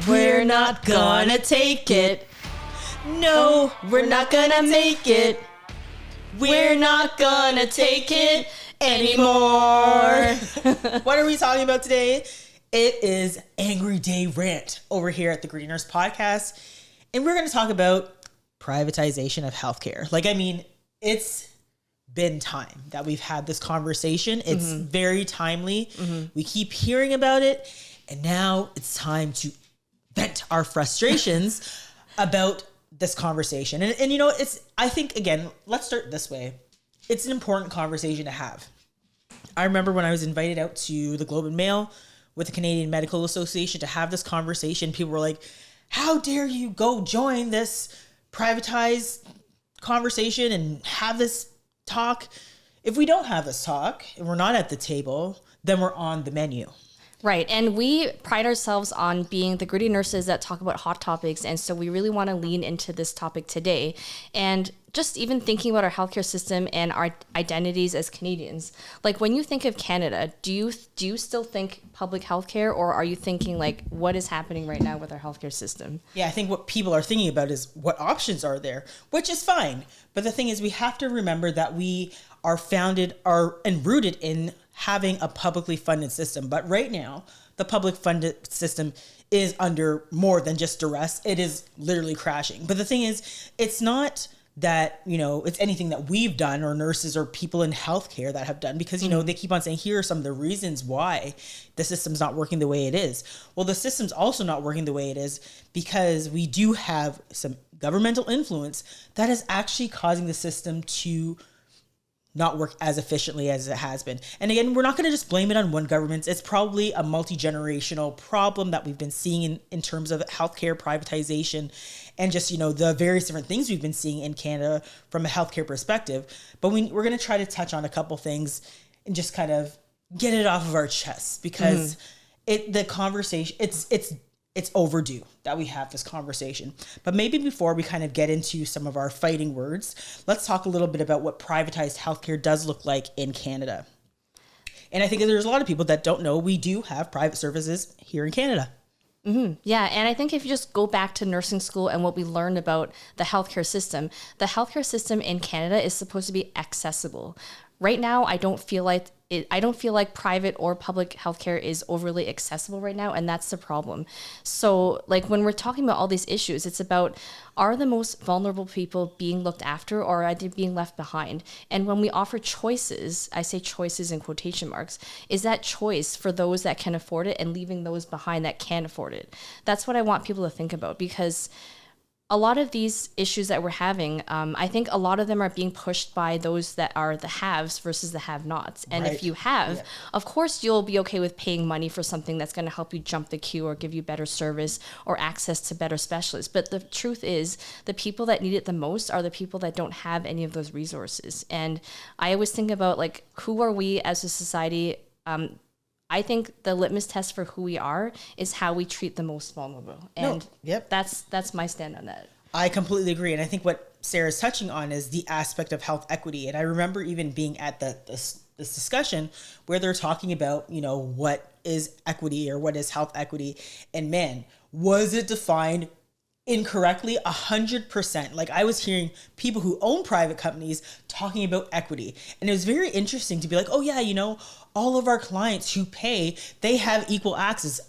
We're not gonna take it. No, we're not gonna make it. We're not gonna take it anymore. What are we talking about today? It is Angry Day Rant over here at the Gritty Nurse Podcast. And we're going to talk about privatization of healthcare. It's been time that we've had this conversation. It's very timely. We keep hearing about it. And now it's time to vent our frustrations about this conversation. And you know, I think, again, let's start this way. It's an important conversation to have. I remember when I was invited out to the Globe and Mail with the Canadian Medical Association to have this conversation, people were like, how dare you go join this privatized conversation and have this talk? If we don't have this talk and we're not at the table, then we're on the menu. Right. And we pride ourselves on being the gritty nurses that talk about hot topics. And so we really want to lean into this topic today. And just even thinking about our healthcare system and our identities as Canadians. Like, when you think of Canada, do you still think public healthcare, or are you thinking like what is happening right now with our healthcare system? Yeah, I think what people are thinking about is what options are there, which is fine. But the thing is, we have to remember that we are and rooted in having a publicly funded system. But right now, the public funded system is under more than just duress. It is literally crashing. But the thing is, it's not that, you know, it's anything that we've done or nurses or people in healthcare that have done, because, you know, they keep on saying, here are some of the reasons why the system's not working the way it is. Well, the system's also not working the way it is because we do have some governmental influence that is actually causing the system to not work as efficiently as it has been. And again, we're not going to just blame it on one government. It's probably a multi-generational problem that we've been seeing in terms of healthcare privatization and just, you know, the various different things we've been seeing in Canada from a healthcare perspective. But we're going to try to touch on a couple things and just kind of get it off of our chests, because the conversation, it's overdue that we have this conversation. But maybe before we kind of get into some of our fighting words, let's talk a little bit about what privatized healthcare does look like in Canada. And I think there's a lot of people that don't know we do have private services here in Canada. Yeah, and I think if you just go back to nursing school and what we learned about the healthcare system in Canada is supposed to be accessible. Right now, I don't feel like private or public healthcare is overly accessible right now, and that's the problem. So, like, when we're talking about all these issues, it's about, are the most vulnerable people being looked after, or are they being left behind? And when we offer choices, I say choices in quotation marks, is that choice for those that can afford it and leaving those behind that can't afford it? That's what I want people to think about, because a lot of these issues that we're having, I think a lot of them are being pushed by those that are the haves versus the have-nots. And Right. if you have, of course, you'll be okay with paying money for something that's going to help you jump the queue or give you better service or access to better specialists. But the truth is, the people that need it the most are the people that don't have any of those resources. And I always think about, like, who are we as a society? I think the litmus test for who we are is how we treat the most vulnerable. And that's my stand on that. I completely agree. And I think what Sarah's touching on is the aspect of health equity. And I remember even being at this discussion where they're talking about, you know, what is equity or what is health equity. And man, was it defined incorrectly 100%. Like, I was hearing people who own private companies talking about equity. And it was very interesting to be like, oh yeah, you know, all of our clients who pay, they have equal access.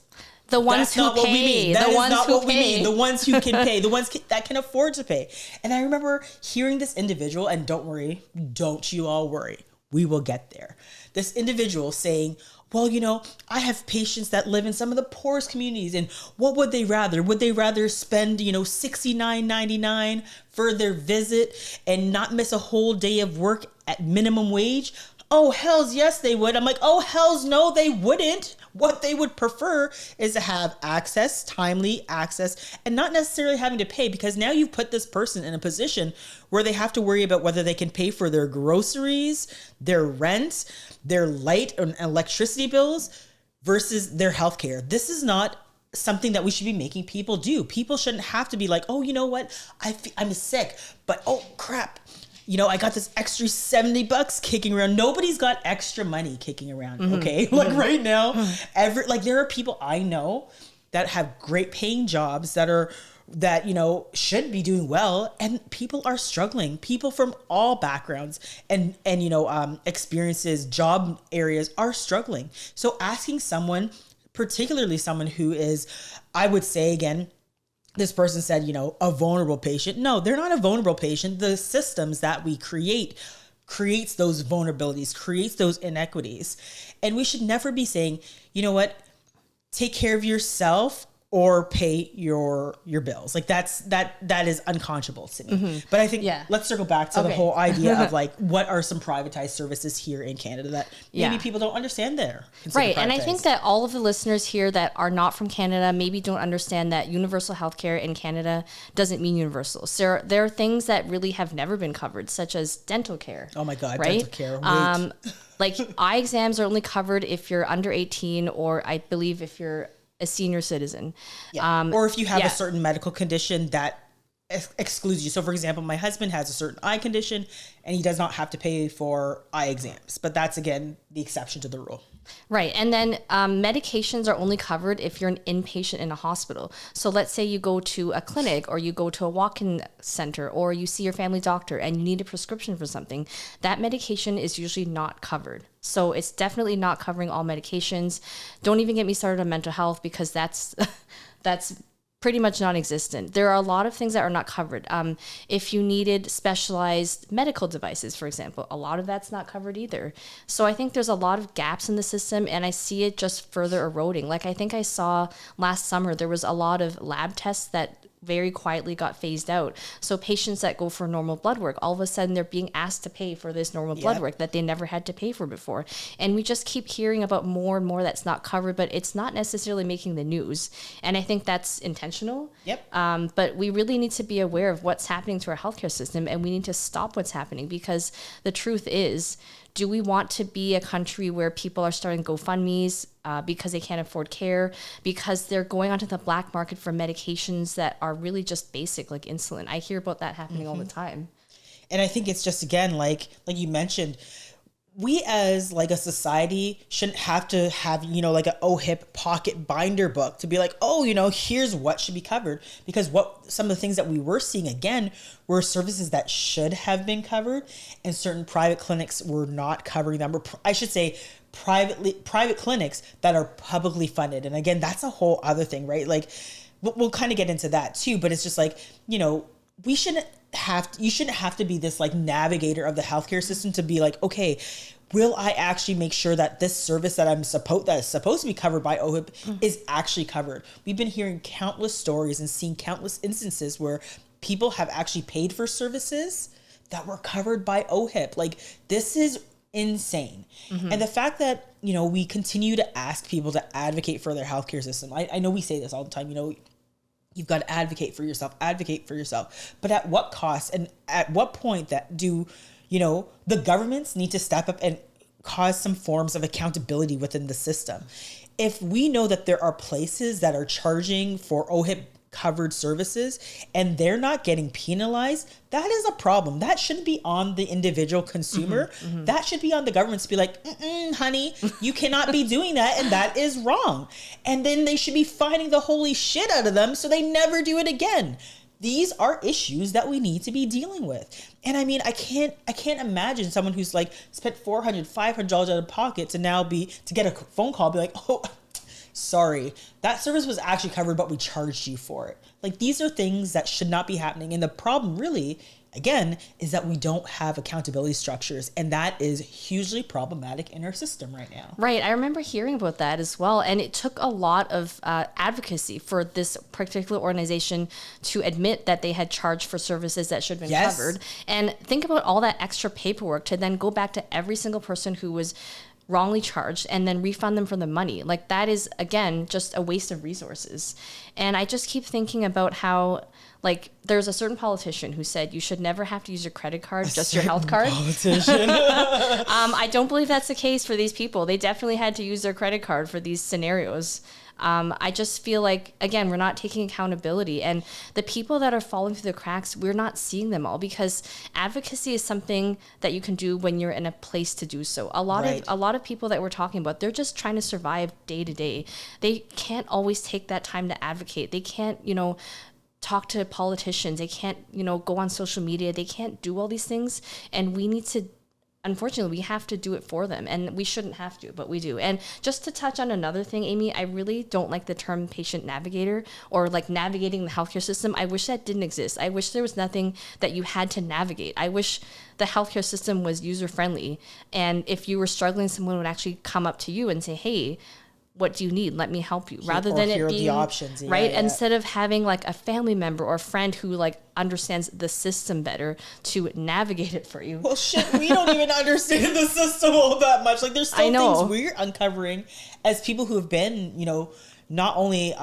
The ones who pay, That is not what we mean. The ones who can pay, the ones that can afford to pay. And I remember hearing this individual, and don't you all worry, we will get there. This individual saying, well, you know, I have patients that live in some of the poorest communities, and what would they rather? Would they rather spend, you know, $69.99 for their visit and not miss a whole day of work at minimum wage? Oh, hells yes, they would. I'm like, oh, hells no, they wouldn't. What they would prefer is to have access, timely access, and not necessarily having to pay, because now you've put this person in a position where they have to worry about whether they can pay for their groceries, their rent, their light and electricity bills versus their healthcare. This is not something that we should be making people do. People shouldn't have to be like, oh, you know what? I'm sick, but oh crap. You know, I got this extra $70 kicking around. Nobody's got extra money kicking around. Okay. Like right now, there are people I know that have great paying jobs that, you know, should be doing well, and people are struggling. People from all backgrounds and you know, experiences, job areas are struggling. So asking someone, particularly someone who is, I would say again, this person said, you know, a vulnerable patient. No, they're not a vulnerable patient. The systems that we creates those vulnerabilities, creates those inequities. And we should never be saying, you know what, take care of yourself or pay your bills. Like that is unconscionable to me. But I think let's circle back to the whole idea of like, what are some privatized services here in Canada that maybe people don't understand there. Right. And I think that all of the listeners here that are not from Canada maybe don't understand that universal healthcare in Canada doesn't mean universal. So there are things that really have never been covered, such as dental care. Oh my God, right? dental care. Wait. Like eye exams are only covered if you're under 18, or I believe if you're a senior citizen. Yeah. Or if you have a certain medical condition that excludes you. So for example, my husband has a certain eye condition and he does not have to pay for eye exams, but that's again, the exception to the rule. Right. And then medications are only covered if you're an inpatient in a hospital. So let's say you go to a clinic or you go to a walk-in center or you see your family doctor and you need a prescription for something. That medication is usually not covered. So it's definitely not covering all medications. Don't even get me started on mental health, because that's pretty much non-existent. There are a lot of things that are not covered. If you needed specialized medical devices, for example, a lot of that's not covered either. So I think there's a lot of gaps in the system, and I see it just further eroding. Like I think I saw last summer, there was a lot of lab tests that very quietly got phased out. So patients that go for normal blood work, all of a sudden they're being asked to pay for this normal blood work that they never had to pay for before. And we just keep hearing about more and more that's not covered, but it's not necessarily making the news. And I think that's intentional. But we really need to be aware of what's happening to our healthcare system, and we need to stop what's happening, because the truth is, do we want to be a country where people are starting GoFundMes because they can't afford care, because they're going onto the black market for medications that are really just basic, like insulin? I hear about that happening all the time. And I think it's just, again, like you mentioned, we as like a society shouldn't have to have, you know, like an OHIP pocket binder book to be like, oh, you know, here's what should be covered. Because some of the things that we were seeing, again, were services that should have been covered, and certain private clinics were not covering them. Or I should say private clinics that are publicly funded. And again, that's a whole other thing, right? Like we'll kind of get into that too, but it's just like, you know, you shouldn't have to be this like navigator of the healthcare system to be like, okay, will I actually make sure that this service that is supposed to be covered by OHIP is actually covered? We've been hearing countless stories and seeing countless instances where people have actually paid for services that were covered by OHIP. Like, this is insane. And the fact that, you know, we continue to ask people to advocate for their healthcare system. I know we say this all the time, you know, you've got to advocate for yourself. But at what cost, and at what point that do, you know, the governments need to step up and cause some forms of accountability within the system? If we know that there are places that are charging for OHIP covered services and they're not getting penalized, that is a problem. That shouldn't be on the individual consumer. That should be on the government to be like, honey, you cannot be doing that, and that is wrong. And then they should be fining the holy shit out of them so they never do it again. These are issues that we need to be dealing with. And I mean, I can't imagine someone who's like spent $400, $500 out of pocket to now to get a phone call, be like, oh, sorry, that service was actually covered, but we charged you for it. Like, these are things that should not be happening. And the problem really, again, is that we don't have accountability structures. And that is hugely problematic in our system right now. Right. I remember hearing about that as well. And it took a lot of advocacy for this particular organization to admit that they had charged for services that should have been covered. And think about all that extra paperwork to then go back to every single person who was wrongly charged and then refund them for the money. Like, that is, again, just a waste of resources. And I just keep thinking about how, like, there's a certain politician who said you should never have to use your credit card, just your health card. I don't believe that's the case for these people. They definitely had to use their credit card for these scenarios. I just feel like, again, we're not taking accountability, and the people that are falling through the cracks, we're not seeing them all, because advocacy is something that you can do when you're in a place to do so. A lot of people that we're talking about, they're just trying to survive day to day. They can't always take that time to advocate. They can't, talk to politicians. They can't, go on social media. They can't do all these things. And we need to, unfortunately, we have to do it for them. And we shouldn't have to, but we do. And just to touch on another thing, Amie, I really don't like the term patient navigator, or like navigating the healthcare system. I wish that didn't exist. I wish there was nothing that you had to navigate. I wish the healthcare system was user friendly. And if you were struggling, someone would actually come up to you and say, hey, what do you need? Let me help you. Rather than it being the options, right. Yeah. Instead of having like a family member or a friend who like understands the system better to navigate it for you. Well, shit, we don't even understand the system all that much. Like, there's still things we're uncovering as people who have been, not only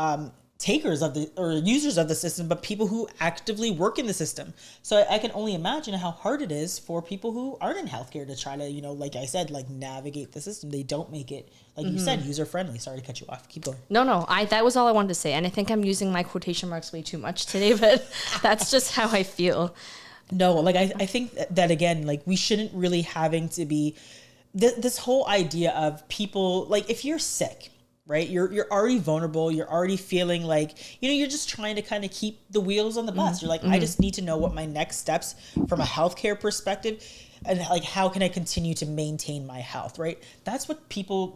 takers of the or users of the system, but people who actively work in the system. So I can only imagine how hard it is for people who aren't in healthcare to try to, like I said, like navigate the system. They don't make it, like you said, user friendly. Sorry to cut you off. Keep going. No, that was all I wanted to say. And I think I'm using my quotation marks way too much today, but that's just how I feel. No, like I think that again, like we shouldn't really having to be this whole idea of people, like if you're sick, right? You're already vulnerable. You're already feeling like, you're just trying to kind of keep the wheels on the bus. You're like, I just need to know what my next steps from a healthcare perspective, and like, how can I continue to maintain my health, right? That's what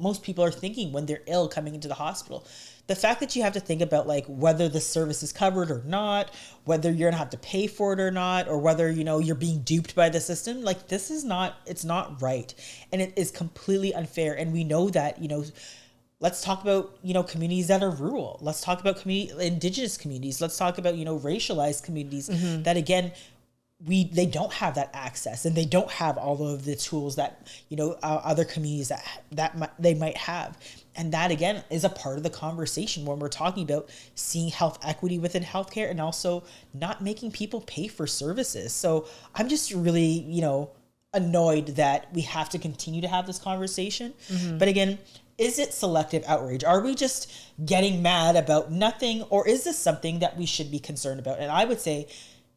most people are thinking when they're ill coming into the hospital. The fact that you have to think about like whether the service is covered or not, whether you're gonna have to pay for it or not, or whether, you're being duped by the system, like it's not right. And it is completely unfair. And we know that, let's talk about, communities that are rural. Let's talk about indigenous communities. Let's talk about, racialized communities that, again, they don't have that access, and they don't have all of the tools that, other communities they might have. And that, again, is a part of the conversation when we're talking about seeing health equity within healthcare, and also not making people pay for services. So I'm just really, annoyed that we have to continue to have this conversation. But again, is it selective outrage? Are we just getting mad about nothing? Or is this something that we should be concerned about? And I would say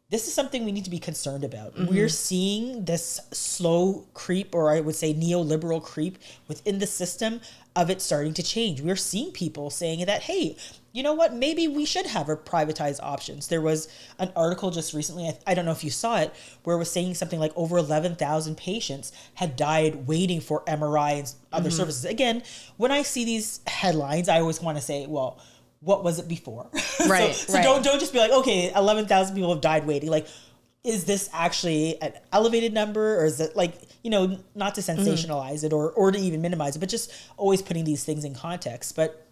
this is something we need to be concerned about. We're seeing this slow creep, or I would say neoliberal creep within the system of it starting to change. We're seeing people saying that, hey, you know what? Maybe we should have a privatized options. There was an article just recently, I don't know if you saw it, where it was saying something like over 11,000 patients had died waiting for MRI and other services. Again, when I see these headlines, I always want to say, well, what was it before? Right. So don't just be like, okay, 11,000 people have died waiting. Like, is this actually an elevated number, or is it like, not to sensationalize it or to even minimize it, but just always putting these things in context. But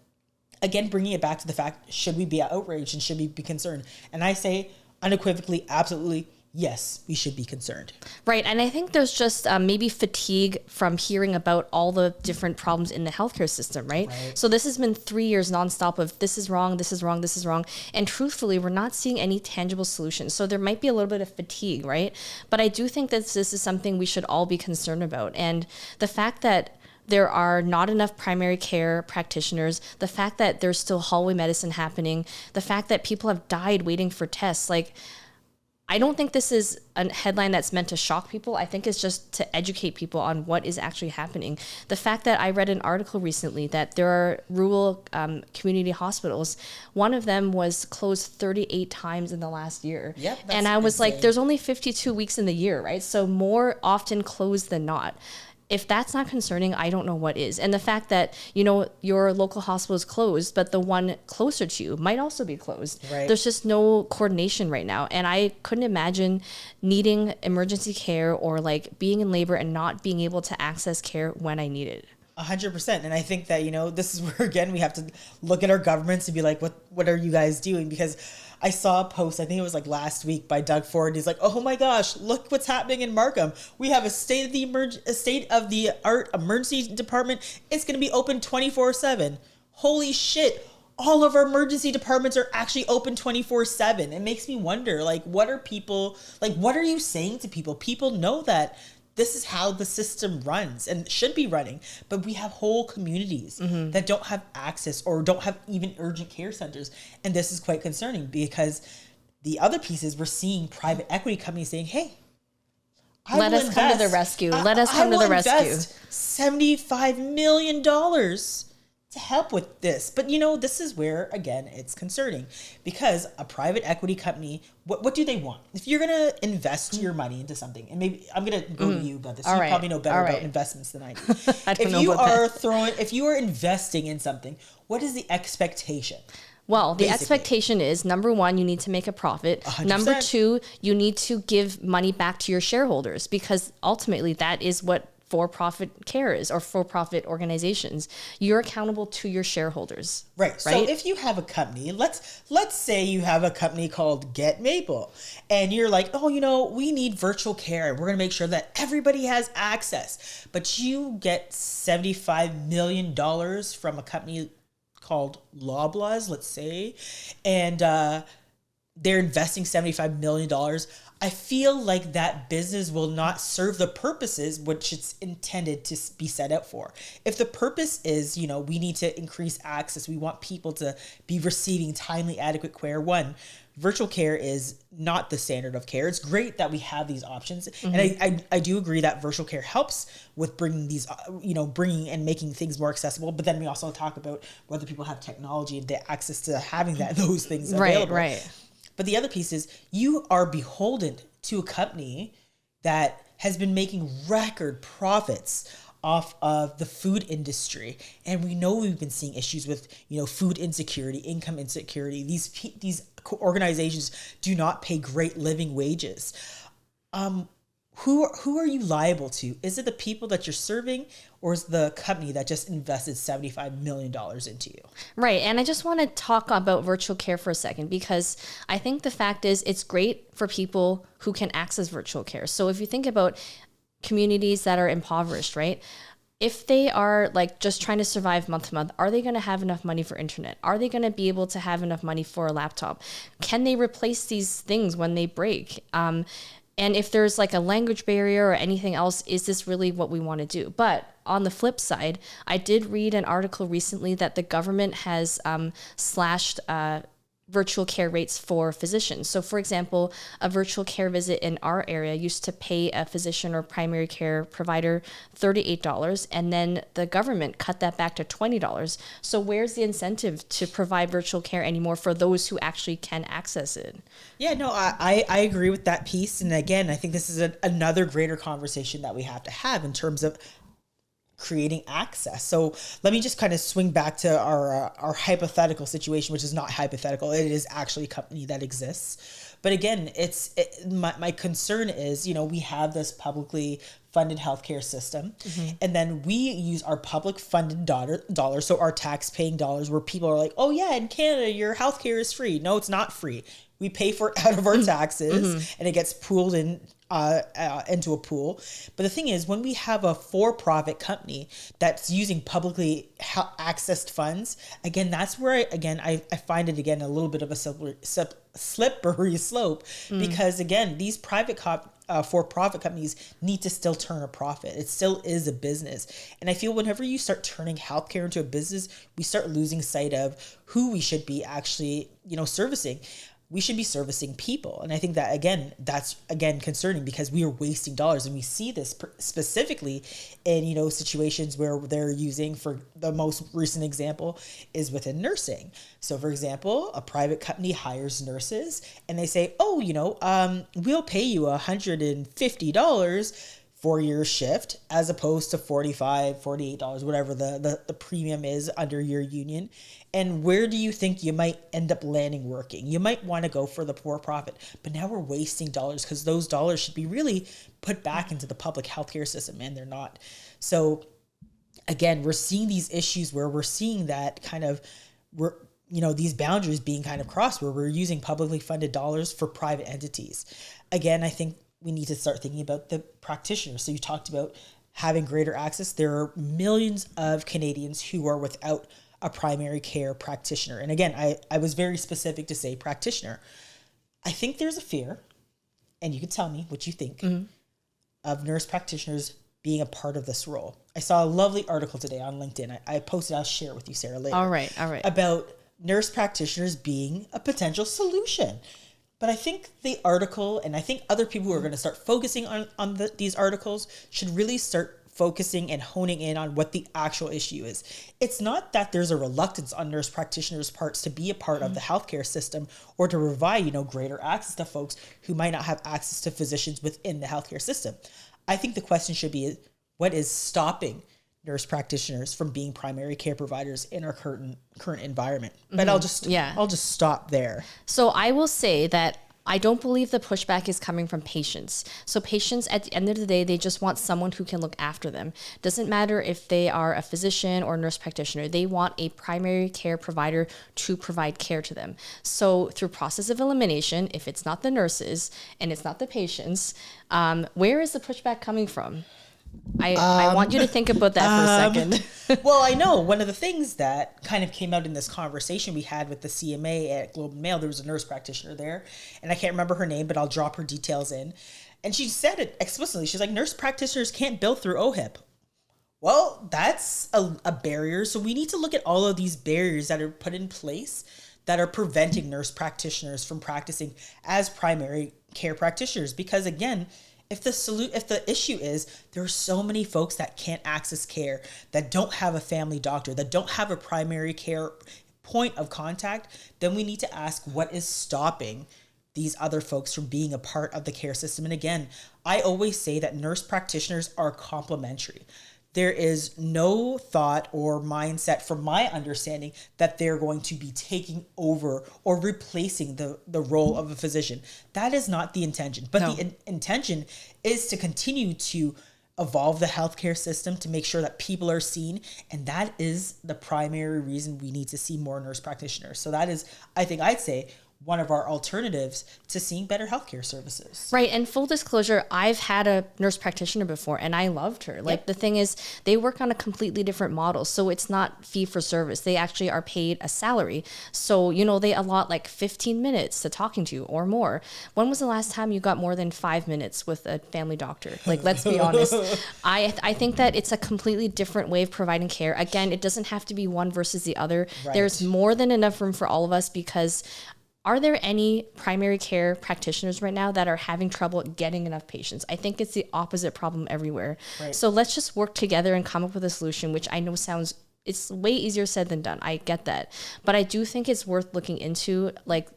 again, bringing it back to the fact, should we be outraged and should we be concerned? And I say unequivocally, absolutely, yes, we should be concerned. Right. And I think there's just maybe fatigue from hearing about all the different problems in the healthcare system, right? So this has been 3 years nonstop of this is wrong, this is wrong, this is wrong. And truthfully, we're not seeing any tangible solutions. So there might be a little bit of fatigue, right? But I do think that this is something we should all be concerned about. And the fact that there are not enough primary care practitioners, the fact that there's still hallway medicine happening, the fact that people have died waiting for tests, like, I don't think this is a headline that's meant to shock people. I think it's just to educate people on what is actually happening. The fact that I read an article recently that there are rural community hospitals. One of them was closed 38 times in the last year. Yep, and I was insane. Like, there's only 52 weeks in the year, right? So more often closed than not. If that's not concerning, I don't know what is. And the fact that, your local hospital is closed, but the one closer to you might also be closed. Right. There's just no coordination right now. And I couldn't imagine needing emergency care or like being in labor and not being able to access care when I need it. 100%. And I think that, this is where, again, we have to look at our governments and be like, what are you guys doing? Because I saw a post, I think it was like last week, by Doug Ford. He's like, oh my gosh, look what's happening in Markham. We have a state-of-the-art emergency department. It's going to be open 24/7. Holy shit. All of our emergency departments are actually open 24/7. It makes me wonder, like, what are you saying to people? People know that this is how the system runs and should be running. But we have whole communities that don't have access or don't have even urgent care centers. And this is quite concerning because the other piece is we're seeing private equity companies saying, hey, let us come to the rescue. Let us come to the rescue. $75 million to help with this. But this is where, again, it's concerning because a private equity company, what do they want? If you're going to invest your money into something, and maybe I'm going to go to you about this. You probably know better about investments than I do. If you are investing in something, what is the expectation? Well, the expectation is, number one, you need to make a profit. 100%. Number two, you need to give money back to your shareholders because ultimately that is what for-profit care is, or for-profit organizations. You're accountable to your shareholders. Right. So if you have a company, let's say you have a company called Get Maple, and you're like, oh, we need virtual care. We're going to make sure that everybody has access. But you get $75 million from a company called Loblaws, let's say, and they're investing $75 million. I feel like that business will not serve the purposes which it's intended to be set out for. If the purpose is, we need to increase access, we want people to be receiving timely, adequate care. One, virtual care is not the standard of care. It's great that we have these options. And I do agree that virtual care helps with bringing these, bringing and making things more accessible. But then we also talk about whether people have technology and the access to having those things available. Right. But the other piece is you are beholden to a company that has been making record profits off of the food industry. And we know we've been seeing issues with, food insecurity, income insecurity. These organizations do not pay great living wages. Who are you liable to? Is it the people that you're serving, or is the company that just invested $75 million into you? Right. And I just want to talk about virtual care for a second, because I think the fact is it's great for people who can access virtual care. So if you think about communities that are impoverished, right? If they are just trying to survive month to month, are they going to have enough money for internet? Are they going to be able to have enough money for a laptop? Can they replace these things when they break? And if there's a language barrier or anything else, is this really what we want to do? But on the flip side, I did read an article recently that the government has slashed virtual care rates for physicians. So for example, a virtual care visit in our area used to pay a physician or primary care provider $38, and then the government cut that back to $20. So where's the incentive to provide virtual care anymore for those who actually can access it? Yeah, no, I agree with that piece. And again, I think this is another greater conversation that we have to have in terms of creating access. So let me just kind of swing back to our hypothetical situation, which is not hypothetical. It is actually a company that exists. But again, my concern is, we have this publicly funded healthcare system, and then we use our public funded dollars, so our tax paying dollars, where people are like, oh yeah, in Canada, your healthcare is free. No, it's not free. We pay for it out of our taxes, and it gets pooled in into a pool. But the thing is, when we have a for-profit company that's using publicly accessed funds, again, that's where I find it a little bit of a slippery slope, because again, these private for-profit companies need to still turn a profit. It still is a business. And I feel whenever you start turning healthcare into a business, we start losing sight of who we should be actually, servicing. We should be servicing people. And I think that, that's concerning, because we are wasting dollars. And we see this specifically in, situations where they're using, for the most recent example is within nursing. So for example, a private company hires nurses and they say, oh, we'll pay you $150 for your shift, as opposed to $45, $48, whatever the premium is under your union. And where do you think you might end up landing working? You might want to go for the for-profit, but now we're wasting dollars, because those dollars should be really put back into the public healthcare system, and they're not. So again, we're seeing these issues where we're seeing that these boundaries being kind of crossed, where we're using publicly funded dollars for private entities. Again, I think we need to start thinking about the practitioners. So you talked about having greater access. There are millions of Canadians who are without a primary care practitioner. And again, I was very specific to say practitioner. I think there's a fear, and you can tell me what you think, of nurse practitioners being a part of this role. I saw a lovely article today on LinkedIn. I posted, I'll share with you, Sarah, later. All right. About nurse practitioners being a potential solution. But I think the article, and I think other people who are going to start focusing on these articles should really start focusing and honing in on what the actual issue is. It's not that there's a reluctance on nurse practitioners' parts to be a part of the healthcare system or to provide, greater access to folks who might not have access to physicians within the healthcare system. I think the question should be, what is stopping nurse practitioners from being primary care providers in our current environment? But I'll just stop there. So I will say that I don't believe the pushback is coming from patients. So patients, at the end of the day, they just want someone who can look after them. Doesn't matter if they are a physician or nurse practitioner. They want a primary care provider to provide care to them. So through process of elimination, if it's not the nurses and it's not the patients, where is the pushback coming from? I want you to think about that for a second. Well, I know one of the things that kind of came out in this conversation we had with the CMA at Globe and Mail, there was a nurse practitioner there, and I can't remember her name, but I'll drop her details in. And she said it explicitly. She's like, nurse practitioners can't bill through OHIP. Well, that's a barrier. So we need to look at all of these barriers that are put in place that are preventing nurse practitioners from practicing as primary care practitioners. Because again, if the issue is there are so many folks that can't access care, that don't have a family doctor, that don't have a primary care point of contact, then we need to ask what is stopping these other folks from being a part of the care system. And again, I always say that nurse practitioners are complementary. There is no thought or mindset, from my understanding, that they're going to be taking over or replacing the role of a physician. That is not the intention. But no. The intention is to continue to evolve the healthcare system to make sure that people are seen. And that is the primary reason we need to see more nurse practitioners. So that is, I think I'd say, one of our alternatives to seeing better healthcare services. Right. And full disclosure, I've had a nurse practitioner before and I loved her. Like, the thing is, they work on a completely different model. So it's not fee for service. They actually are paid a salary. So, they allot like 15 minutes to talking to you or more. When was the last time you got more than 5 minutes with a family doctor? Like, let's be honest. I think that it's a completely different way of providing care. Again, it doesn't have to be one versus the other. Right. There's more than enough room for all of us, because are there any primary care practitioners right now that are having trouble getting enough patients? I think it's the opposite problem everywhere. Right. So let's just work together and come up with a solution, which I know it's way easier said than done. I get that. But I do think it's worth looking into, like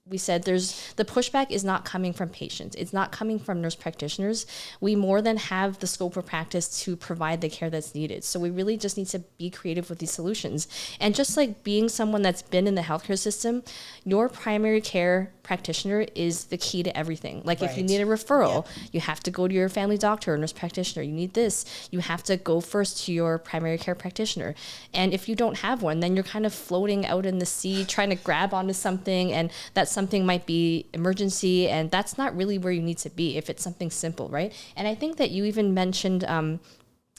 we said, the pushback is not coming from patients. It's not coming from nurse practitioners. We more than have the scope of practice to provide the care that's needed. So we really just need to be creative with these solutions. And just like being someone that's been in the healthcare system, your primary care practitioner is the key to everything. Like, if you need a referral, you have to go to your family doctor or nurse practitioner. You need this, you have to go first to your primary care practitioner. And if you don't have one, then you're kind of floating out in the sea trying to grab onto something, and that something might be emergency, and that's not really where you need to be if it's something simple, right? And I think that you even mentioned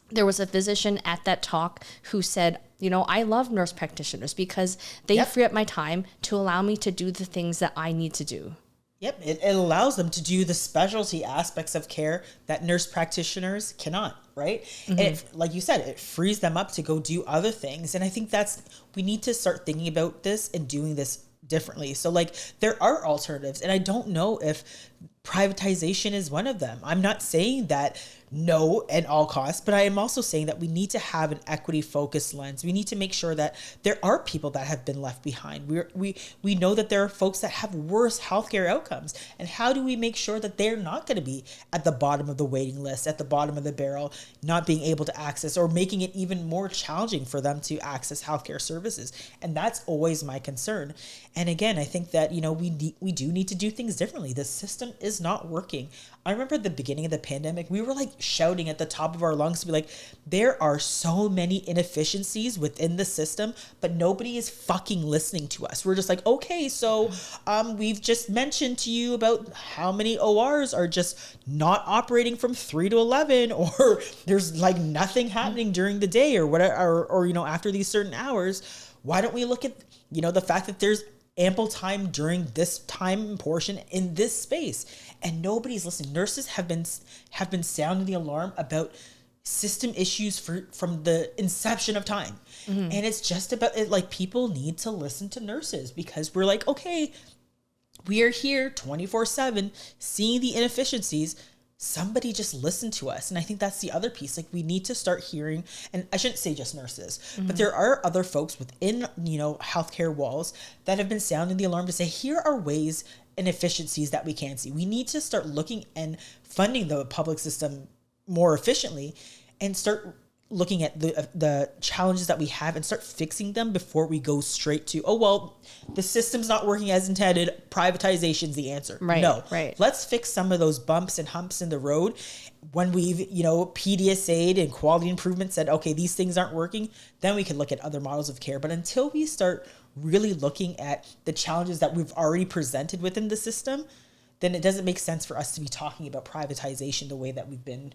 there was a physician at that talk who said, I love nurse practitioners because they free up my time to allow me to do the things that I need to do. Yep, it allows them to do the specialty aspects of care that nurse practitioners cannot, right? Mm-hmm. And it, like you said, it frees them up to go do other things. And I think we need to start thinking about this and doing this differently. So there are alternatives, and I don't know if privatization is one of them. I'm not saying that no at all costs, but I am also saying that we need to have an equity focused lens. We need to make sure that there are people that have been left behind. We know that there are folks that have worse healthcare outcomes, and how do we make sure that they're not going to be at the bottom of the waiting list, at the bottom of the barrel, not being able to access, or making it even more challenging for them to access healthcare services? And that's always my concern. And again, I think that we do need to do things differently. The system is not working. I remember at the beginning of the pandemic, we were shouting at the top of our lungs to be like, there are so many inefficiencies within the system, but nobody is fucking listening to us. We're just like, okay, so we've just mentioned to you about how many ORs are just not operating from 3 to 11, or there's nothing happening during the day or whatever, or after these certain hours. Why don't we look at, the fact that there's ample time during this time portion in this space, and nobody's listening. Nurses have been sounding the alarm about system issues from the inception of time. And it's just about it, like, people need to listen to nurses, because we're like, okay, we are here 24/7 seeing the inefficiencies. Somebody just listen to us. And I think that's the other piece. Like, we need to start hearing, and I shouldn't say just nurses, but there are other folks within, healthcare walls that have been sounding the alarm to say, here are ways and efficiencies that we can see. We need to start looking and funding the public system more efficiently, and start looking at the challenges that we have and start fixing them before we go straight to, oh, well, the system's not working as intended, privatization's the answer. Right, no, right. Let's fix some of those bumps and humps in the road. When we've, PDSA'd and quality improvement said, okay, these things aren't working, then we can look at other models of care. But until we start really looking at the challenges that we've already presented within the system, then it doesn't make sense for us to be talking about privatization the way that we've been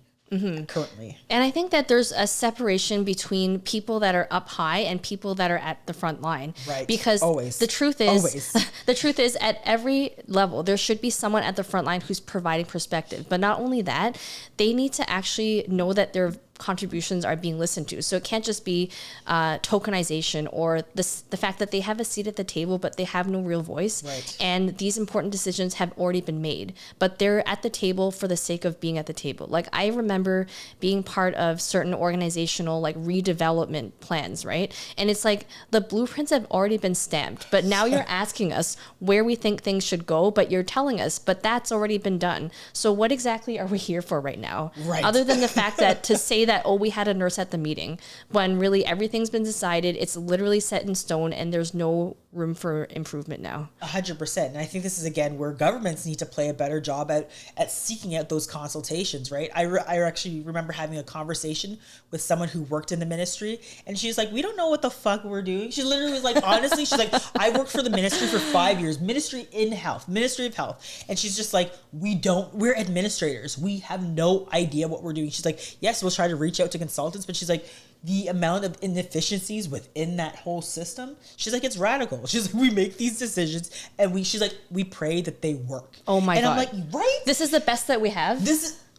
currently. And I think that there's a separation between people that are up high and people that are at the front line. Right. Because Always. the truth is at every level, there should be someone at the front line who's providing perspective. But not only that, they need to actually know that their contributions are being listened to. So it can't just be tokenization or the fact that they have a seat at the table, but they have no real voice. Right. And these important decisions have already been made, but they're at the table for the sake of being at the table. Like, I remember being part of certain organizational, like, redevelopment plans, right? And it's like the blueprints have already been stamped, but now you're asking us where we think things should go, but you're telling us, but that's already been done. So what exactly are we here for right now? Right. Other than the fact that to say that, oh, we had a nurse at the meeting, when really everything's been decided, it's literally set in stone, and there's no room for improvement now. 100%. And I think this is, again, where governments need to play a better job at seeking out those consultations, right? I actually remember having a conversation with someone who worked in the ministry, and she's like, we don't know what the fuck we're doing. She literally was like, honestly, she's like, I worked for the ministry for 5 years, Ministry of Health. And she's just like, we're administrators. We have no idea what we're doing. She's like, yes, we'll try to reach out to consultants, but she's like, the amount of inefficiencies within that whole system, she's like, it's radical. She's like, we make these decisions and she's like, we pray that they work. Oh my God. And I'm like, right? This is the best that we have.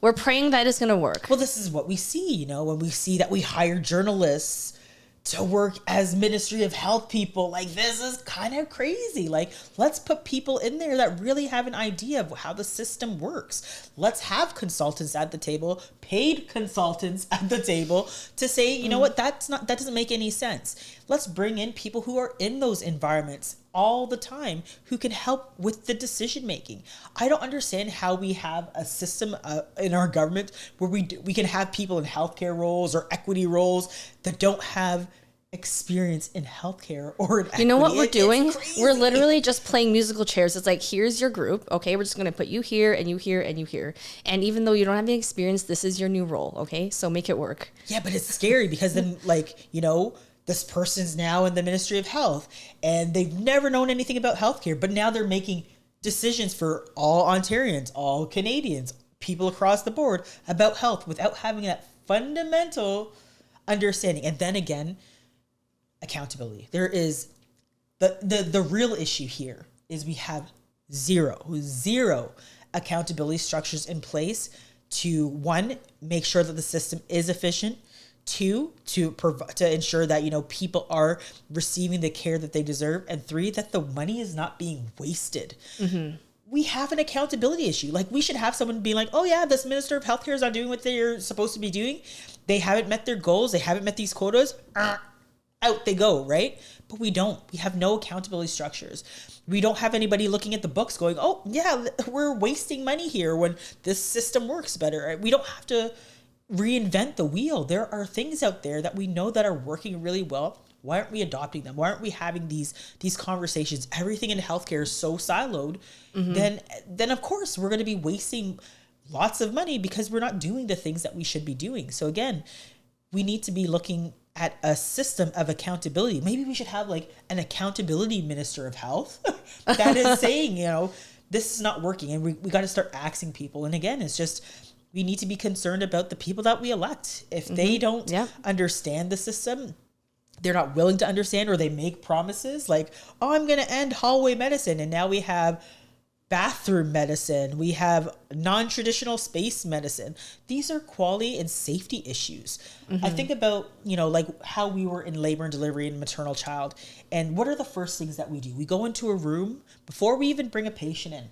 We're praying that it's going to work. Well, this is what we see, when we see that we hire journalists to work as Ministry of Health people. Like, this is kind of crazy. Like, let's put people in there that really have an idea of how the system works. Let's have consultants at the table, paid consultants at the table, to say, you know what, that doesn't make any sense. Let's bring in people who are in those environments all the time who can help with the decision making. I don't understand how we have a system in our government where we can have people in healthcare roles or equity roles that don't have experience in healthcare or in equity. You know what we're doing? We're literally just playing musical chairs. It's like, here's your group. Okay, we're just going to put you here and you here and you here. And even though you don't have any experience, this is your new role. Okay, so make it work. Yeah, but it's scary because then, this person's now in the Ministry of Health and they've never known anything about healthcare, but now they're making decisions for all Ontarians, all Canadians, people across the board about health without having that fundamental understanding. And then again, accountability. There is the real issue here is we have zero accountability structures in place to, one, make sure that the system is efficient, two, to ensure that people are receiving the care that they deserve, and three, that the money is not being wasted. Mm-hmm. We have an accountability issue. Like, we should have someone being like, oh yeah, this Minister of Healthcare is not doing what they're supposed to be doing. They haven't met their goals. They haven't met these quotas. Out they go, right? But we don't. We have no accountability structures. We don't have anybody looking at the books going, oh yeah, we're wasting money here when this system works better. Right? We don't have to reinvent the wheel. There are things out there that we know that are working really well. Why aren't we adopting them? Why aren't we having these conversations? Everything in healthcare is so siloed. Mm-hmm. Then of course we're going to be wasting lots of money because we're not doing the things that we should be doing. So again, we need to be looking at a system of accountability. Maybe we should have like an accountability minister of health that is saying, this is not working, and we got to start asking people. And again, it's just, we need to be concerned about the people that we elect. If they don't understand the system, they're not willing to understand, or they make promises like, oh, I'm going to end hallway medicine. And now we have bathroom medicine. We have non-traditional space medicine. These are quality and safety issues. I think about, like how we were in labor and delivery and maternal child. And what are the first things that we do? We go into a room before we even bring a patient in.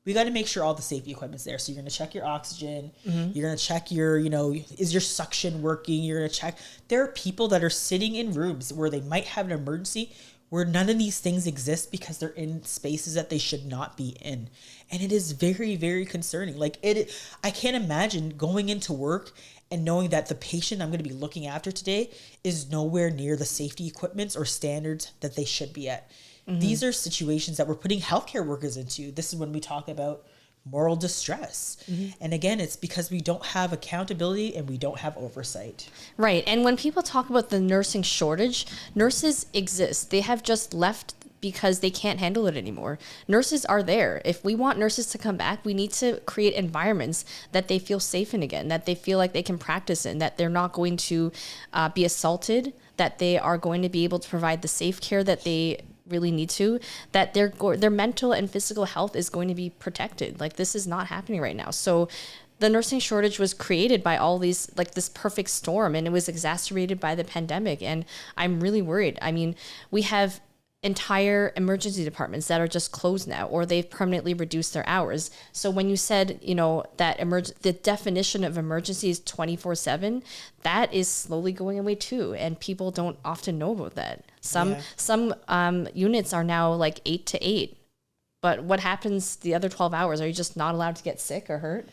We got to make sure all the safety equipment's there. So you're going to check your oxygen. You're going to check your, is your suction working? You're going to check. There are people that are sitting in rooms where they might have an emergency where none of these things exist because they're in spaces that they should not be in. And it is very, very concerning. I can't imagine going into work and knowing that the patient I'm going to be looking after today is nowhere near the safety equipments or standards that they should be at. These are situations that we're putting healthcare workers into. This is when we talk about moral distress. And again, it's because we don't have accountability and we don't have oversight. Right. And when people talk about the nursing shortage, nurses exist. They have just left because they can't handle it anymore. Nurses are there. If we want nurses to come back, we need to create environments that they feel safe in again, that they feel like they can practice in, that they're not going to be assaulted, that they are going to be able to provide the safe care that they really need to, that their mental and physical health is going to be protected. Like, this is not happening right now. So the nursing shortage was created by all these, like this perfect storm, and it was exacerbated by the pandemic. And I'm really worried. I mean, we have entire emergency departments that are just closed now, or they've permanently reduced their hours. So when you said, that the definition of emergency is 24/7, that is slowly going away too. And people don't often know about that. Some units are now like 8 to 8, but what happens the other 12 hours? Are you just not allowed to get sick or hurt?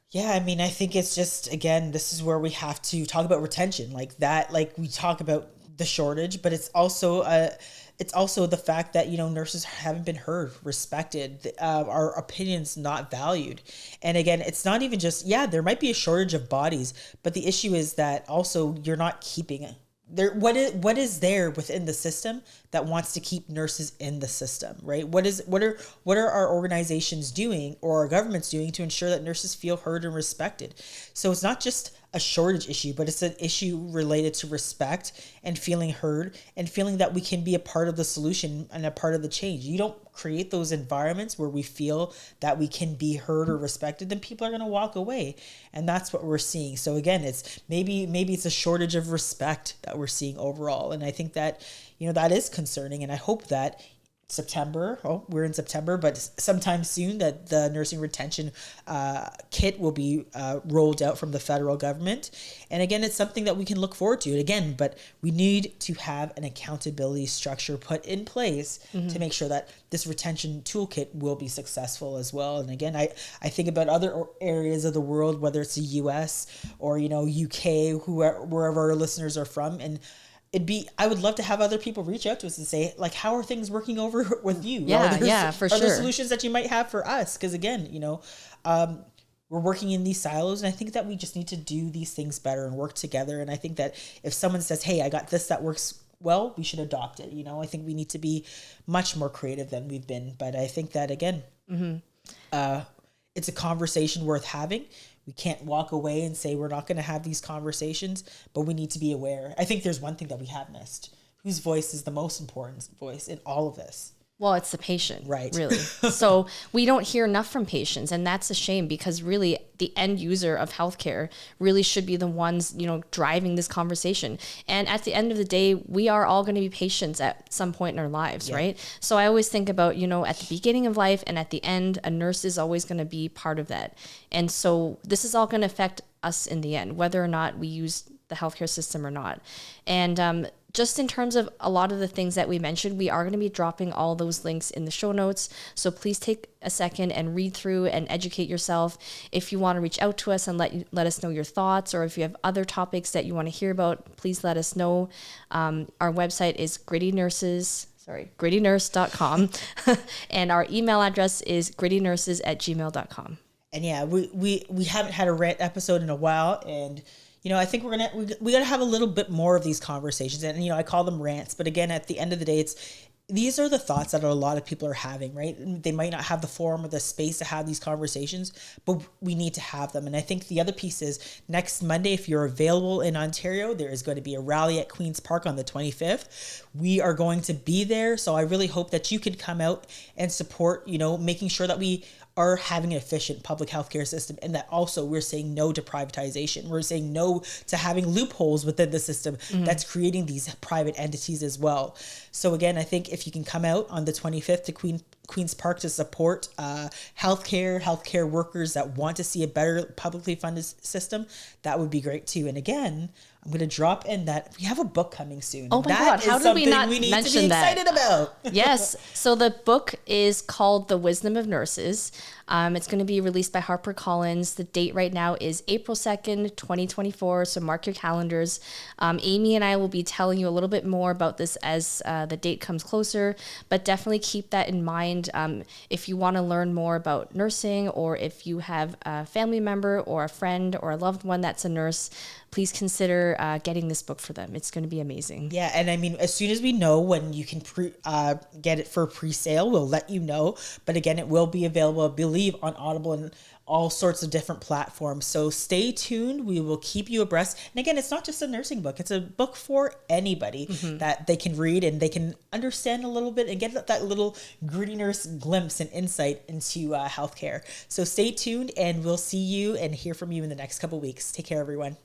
Yeah, I mean, I think it's just, again, this is where we have to talk about retention like that. Like, we talk about the shortage, but it's also the fact that, nurses haven't been heard, respected, our opinions not valued. And again, it's not even just, there might be a shortage of bodies, but the issue is that also you're not keeping there. What is there within the system that wants to keep nurses in the system, right? What are our organizations doing, or our governments doing, to ensure that nurses feel heard and respected? So it's not just a shortage issue, but it's an issue related to respect and feeling heard and feeling that we can be a part of the solution and a part of the change. You don't create those environments where we feel that we can be heard or respected, then people are going to walk away. And that's what we're seeing. So again, it's maybe it's a shortage of respect that we're seeing overall. And I think that, that is concerning. And I hope that we're in September, but sometime soon that the nursing retention kit will be rolled out from the federal government. And again, it's something that we can look forward to again, but we need to have an accountability structure put in place to make sure that this retention toolkit will be successful as well. And again, I think about other areas of the world, whether it's the US or, UK, wherever our listeners are from. And I would love to have other people reach out to us and say, like, how are things working over with you? For sure. Are there solutions that you might have for us? Because again, we're working in these silos, and I think that we just need to do these things better and work together. And I think that if someone says, hey, I got this that works well, we should adopt it. I think we need to be much more creative than we've been. But I think that, again, it's a conversation worth having. We can't walk away and say we're not going to have these conversations, but we need to be aware. I think there's one thing that we have missed. Whose voice is the most important voice in all of this? Well, it's the patient, right? Really. So we don't hear enough from patients, and that's a shame, because really the end user of healthcare really should be the ones, driving this conversation. And at the end of the day, we are all going to be patients at some point in our lives, right? So I always think about, at the beginning of life and at the end, a nurse is always going to be part of that. And so this is all going to affect us in the end, whether or not we use the healthcare system or not. And just in terms of a lot of the things that we mentioned, we are going to be dropping all those links in the show notes. So please take a second and read through and educate yourself. If you want to reach out to us and let us know your thoughts, or if you have other topics that you want to hear about, please let us know. Our website is grittynurse.com. And our email address is grittynurses@gmail.com. And we haven't had a rant episode in a while, and I think we got to have a little bit more of these conversations. And I call them rants, but again, at the end of the day, these are the thoughts that a lot of people are having, right? They might not have the forum or the space to have these conversations, but we need to have them. And I think the other piece is next Monday, if you're available in Ontario, there is going to be a rally at Queen's Park on the 25th. We are going to be there. So I really hope that you can come out and support, making sure that we are having an efficient public healthcare system, and that also we're saying no to privatization. We're saying no to having loopholes within the system that's creating these private entities as well. So again, I think if you can come out on the 25th to Queen's Park to support healthcare workers that want to see a better publicly funded system, that would be great too. And again, I'm going to drop in that we have a book coming soon. Oh my God, how did we not mention that? To be excited about. Yes. So the book is called The Wisdom of Nurses. It's going to be released by HarperCollins. The date right now is April 2nd, 2024. So mark your calendars. Amie and I will be telling you a little bit more about this as the date comes closer, but definitely keep that in mind. If you want to learn more about nursing, or if you have a family member or a friend or a loved one that's a nurse, please consider getting this book for them. It's going to be amazing. Yeah, and I mean, as soon as we know when you can get it for pre-sale, we'll let you know. But again, it will be available, I believe, on Audible and all sorts of different platforms. So stay tuned. We will keep you abreast. And again, it's not just a nursing book. It's a book for anybody that they can read and they can understand a little bit and get that little gritty nurse glimpse and insight into healthcare. So stay tuned, and we'll see you and hear from you in the next couple weeks. Take care, everyone.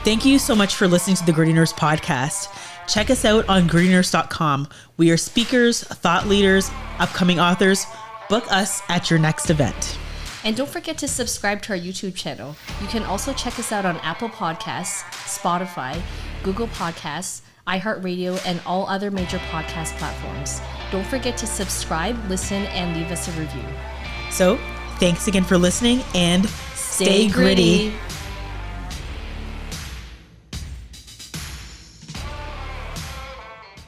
Thank you so much for listening to the Gritty Nurse podcast. Check us out on grittynurse.com. We are speakers, thought leaders, upcoming authors. Book us at your next event. And don't forget to subscribe to our YouTube channel. You can also check us out on Apple Podcasts, Spotify, Google Podcasts, iHeartRadio, and all other major podcast platforms. Don't forget to subscribe, listen, and leave us a review. So, thanks again for listening, and stay gritty.